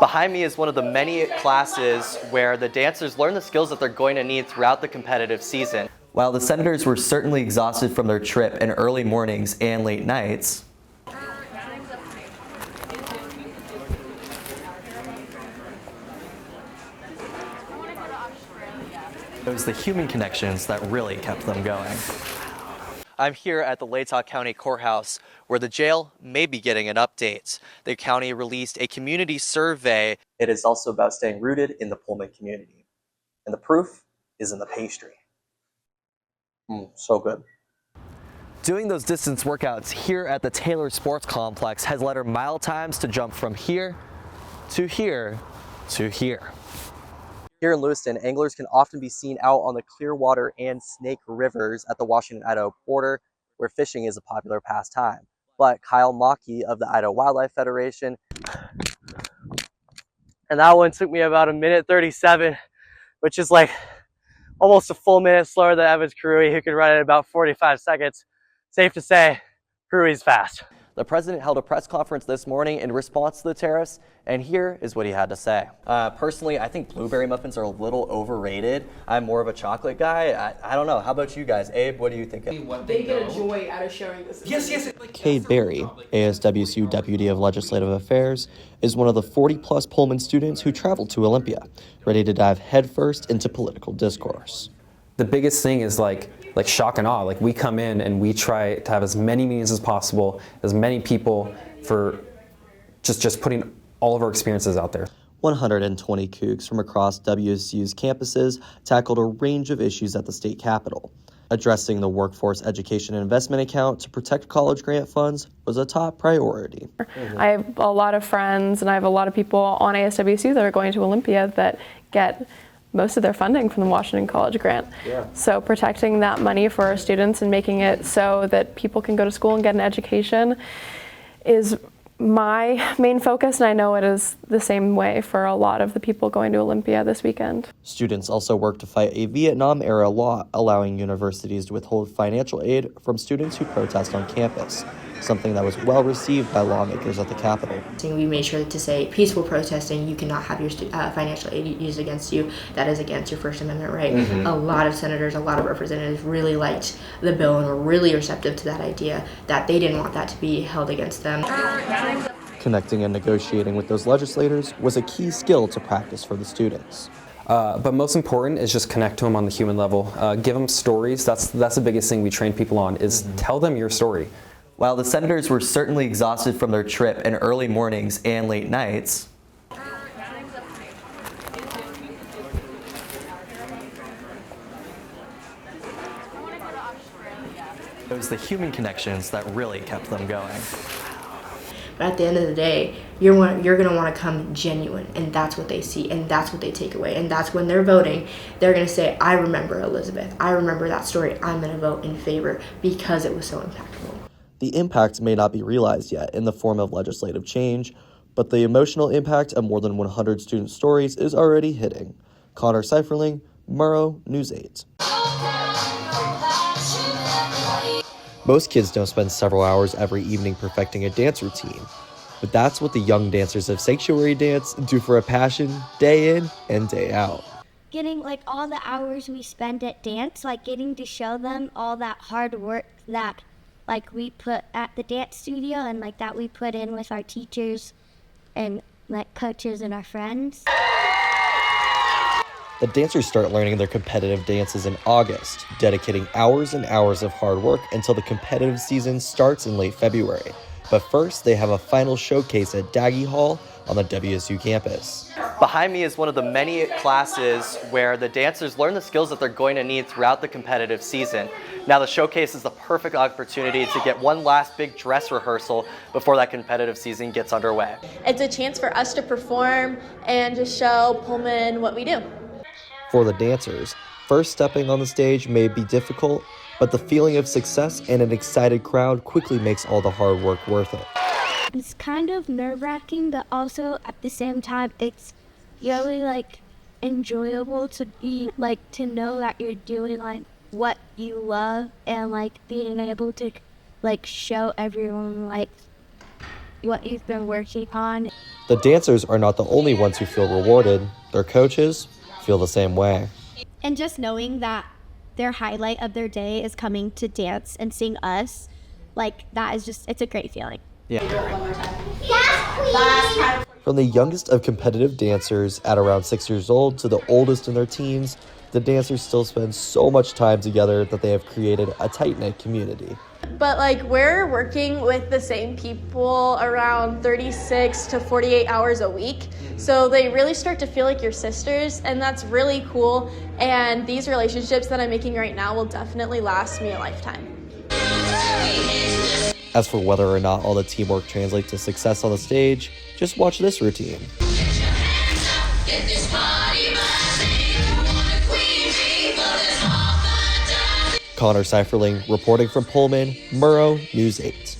Behind me is one of the many classes where the dancers learn the skills that they're going to need throughout the competitive season. While the Senators were certainly exhausted from their trip in early mornings and late nights, it was the human connections that really kept them going. I'm here at the Latah County Courthouse, where the jail may be getting an update. The county released a community survey. It is also about staying rooted in the Pullman community. And the proof is in the pastry. So good. Doing those distance workouts here at the Taylor Sports Complex has led her mile times to jump from here to here to here. Here in Lewiston, anglers can often be seen out on the Clearwater and Snake Rivers at the Washington-Idaho border, where fishing is a popular pastime. But Kyle Mackey of the Idaho Wildlife Federation, and that one took me about 1:37, which is like almost a full minute slower than Evans Karui, who could run at about 45 seconds. Safe to say, Karui's fast. The president held a press conference this morning in response to the tariffs, and here is what he had to say. Personally, I think blueberry muffins are a little overrated. I'm more of a chocolate guy. I don't know. How about you guys? Abe, what do you think? They get a joy out of sharing this. Yes. Cade Berry, ASWCU Deputy of Legislative Affairs, is one of the 40-plus Pullman students who traveled to Olympia, ready to dive headfirst into political discourse. The biggest thing is like shock and awe. Like, we come in and we try to have as many meetings as possible, as many people, for just putting all of our experiences out there. 120 Cougs from across WSU's campuses tackled a range of issues at the state capitol. Addressing the workforce education and investment account to protect college grant funds was a top priority. I have a lot of friends and I have a lot of people on ASWCU that are going to Olympia that get most of their funding from the Washington College grant. So protecting that money for our students and making it so that people can go to school and get an education is my main focus, and I know it is the same way for a lot of the people going to Olympia this weekend. Students also worked to fight a Vietnam-era law allowing universities to withhold financial aid from students who protest on campus, something that was well received by lawmakers at the Capitol. We made sure to say peaceful protesting, you cannot have your financial aid used against you. That is against your First Amendment right. A lot of senators, a lot of representatives really liked the bill and were really receptive to that idea, that they didn't want that to be held against them. Connecting and negotiating with those legislators was a key skill to practice for the students. But most important is just connect to them on the human level. Give them stories. That's the biggest thing we train people on, is tell them your story. While the Senators were certainly exhausted from their trip in early mornings and late nights, it was the human connections that really kept them going. But at the end of the day, you're going to want to come genuine, and that's what they see, and that's what they take away. And that's when they're voting, they're going to say, I remember Elizabeth. I remember that story. I'm going to vote in favor because it was so impactful. The impact may not be realized yet in the form of legislative change, but the emotional impact of more than 100 student stories is already hitting. Connor Seiferling, Murrow, News 8. Most kids don't spend several hours every evening perfecting a dance routine, but that's what the young dancers of Sanctuary Dance do for a passion day in and day out. Getting all the hours we spend at dance, getting to show them all that hard work that we put at the dance studio and that we put in with our teachers and coaches and our friends. The dancers start learning their competitive dances in August, dedicating hours and hours of hard work until the competitive season starts in late February. But first, they have a final showcase at Daggy Hall on the WSU campus. Behind me is one of the many classes where the dancers learn the skills that they're going to need throughout the competitive season. Now, the showcase is the perfect opportunity to get one last big dress rehearsal before that competitive season gets underway. It's a chance for us to perform and to show Pullman what we do. For the dancers, first stepping on the stage may be difficult, but the feeling of success and an excited crowd quickly makes all the hard work worth it. It's kind of nerve-wracking, but also at the same time, it's really enjoyable to be to know that you're doing what you love and being able to show everyone what you've been working on. The dancers are not the only ones who feel rewarded. Their coaches feel the same way. And just knowing that their highlight of their day is coming to dance and seeing us, like that is just, it's a great feeling. From the youngest of competitive dancers at around 6 years old to the oldest in their teens, the dancers still spend so much time together that they have created a tight-knit community. But like we're working with the same people around 36 to 48 hours a week. So they really start to feel like your sisters, and that's really cool. And these relationships that I'm making right now will definitely last me a lifetime. As for whether or not all the teamwork translates to success on the stage, just watch this routine. Connor Seiferling reporting from Pullman, Murrow News 8.